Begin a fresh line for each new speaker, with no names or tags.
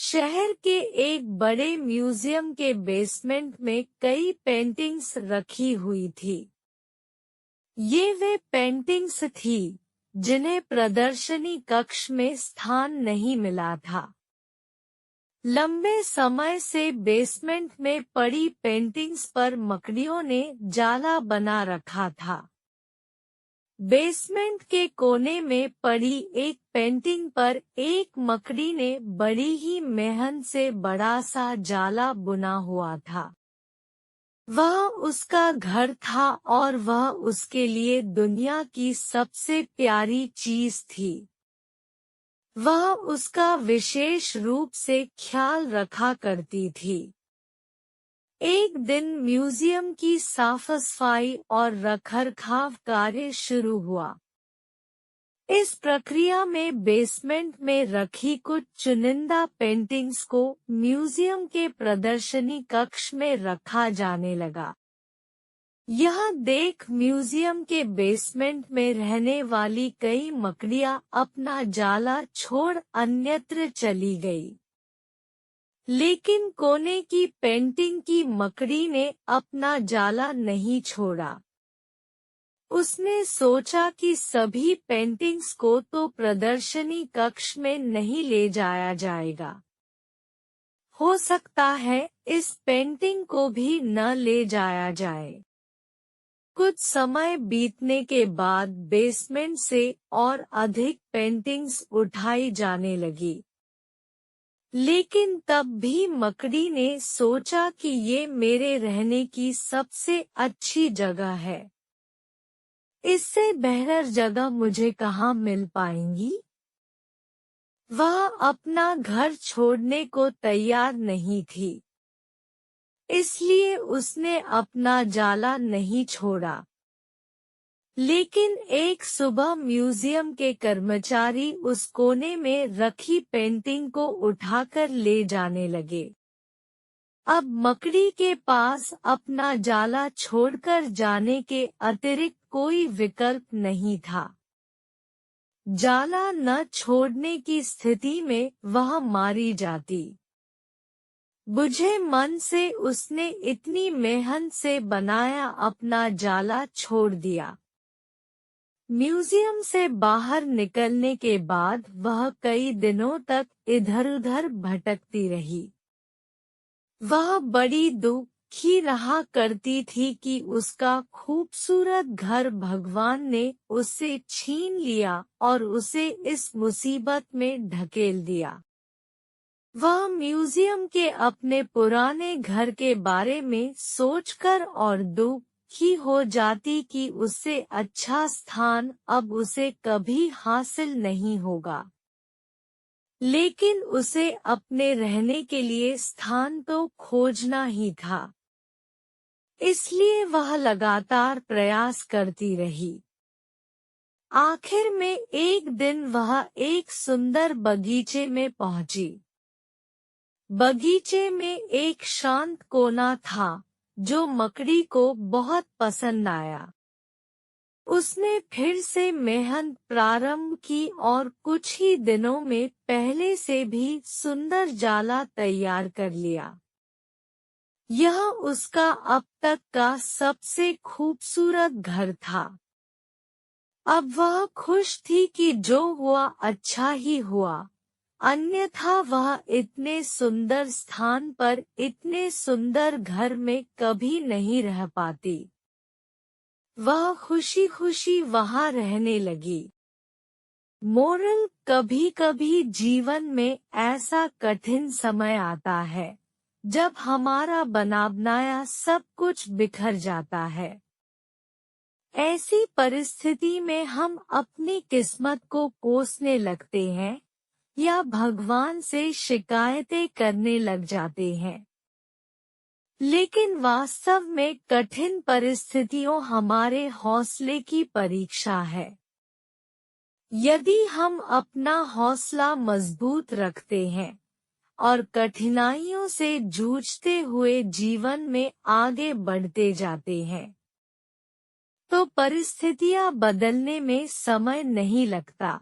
शहर के एक बड़े म्यूजियम के बेसमेंट में कई पेंटिंग्स रखी हुई थी। ये वे पेंटिंग्स थी जिन्हें प्रदर्शनी कक्ष में स्थान नहीं मिला था। लंबे समय से बेसमेंट में पड़ी पेंटिंग्स पर मकड़ियों ने जाला बना रखा था। बेसमेंट के कोने में पड़ी एक पेंटिंग पर एक मकड़ी ने बड़ी ही मेहनत से बड़ा सा जाला बुना हुआ था। वह उसका घर था और वह उसके लिए दुनिया की सबसे प्यारी चीज थी। वह उसका विशेष रूप से ख्याल रखा करती थी। एक दिन म्यूजियम की साफ-सफाई और रखरखाव कार्य शुरू हुआ। इस प्रक्रिया में बेसमेंट में रखी कुछ चुनिंदा पेंटिंग्स को म्यूजियम के प्रदर्शनी कक्ष में रखा जाने लगा। यह देख म्यूजियम के बेसमेंट में रहने वाली कई मकड़ियां अपना जाला छोड़ अन्यत्र चली गई। लेकिन कोने की पेंटिंग की मकड़ी ने अपना जाला नहीं छोड़ा। उसने सोचा कि सभी पेंटिंग्स को तो प्रदर्शनी कक्ष में नहीं ले जाया जाएगा। हो सकता है इस पेंटिंग को भी न ले जाया जाए। कुछ समय बीतने के बाद बेसमेंट से और अधिक पेंटिंग्स उठाई जाने लगी। लेकिन तब भी मकड़ी ने सोचा कि ये मेरे रहने की सबसे अच्छी जगह है। इससे बेहतर जगह मुझे कहाँ मिल पाएंगी? वह अपना घर छोड़ने को तैयार नहीं थी। इसलिए उसने अपना जाला नहीं छोड़ा। लेकिन एक सुबह म्यूजियम के कर्मचारी उस कोने में रखी पेंटिंग को उठाकर ले जाने लगे। अब मकड़ी के पास अपना जाला छोड़कर जाने के अतिरिक्त कोई विकल्प नहीं था। जाला न छोड़ने की स्थिति में वह मारी जाती। बुझे मन से उसने इतनी मेहनत से बनाया अपना जाला छोड़ दिया। म्यूजियम से बाहर निकलने के बाद वह कई दिनों तक इधर-उधर भटकती रही। वह बड़ी दुखी रहा करती थी कि उसका खूबसूरत घर भगवान ने उससे छीन लिया और उसे इस मुसीबत में ढकेल दिया। वह म्यूजियम के अपने पुराने घर के बारे में सोचकर और दुखी हो जाती कि उससे अच्छा स्थान अब उसे कभी हासिल नहीं होगा। लेकिन उसे अपने रहने के लिए स्थान तो खोजना ही था। इसलिए वह लगातार प्रयास करती रही। आखिर में एक दिन वह एक सुंदर बगीचे में पहुंची। बगीचे में एक शांत कोना था जो मकड़ी को बहुत पसंद आया। उसने फिर से मेहनत प्रारंभ की और कुछ ही दिनों में पहले से भी सुंदर जाला तैयार कर लिया। यह उसका अब तक का सबसे खूबसूरत घर था। अब वह खुश थी कि जो हुआ अच्छा ही हुआ, अन्यथा वह इतने सुंदर स्थान पर इतने सुंदर घर में कभी नहीं रह पाती। वह खुशी-खुशी वहां रहने लगी। मोरल, कभी-कभी जीवन में ऐसा कठिन समय आता है जब हमारा बना-बनाया सब कुछ बिखर जाता है। ऐसी परिस्थिति में हम अपनी किस्मत को कोसने लगते हैं या भगवान से शिकायतें करने लग जाते हैं। लेकिन वास्तव में कठिन परिस्थितियों हमारे हौसले की परीक्षा है। यदि हम अपना हौसला मजबूत रखते हैं और कठिनाइयों से जूझते हुए जीवन में आगे बढ़ते जाते हैं, तो परिस्थितियां बदलने में समय नहीं लगता।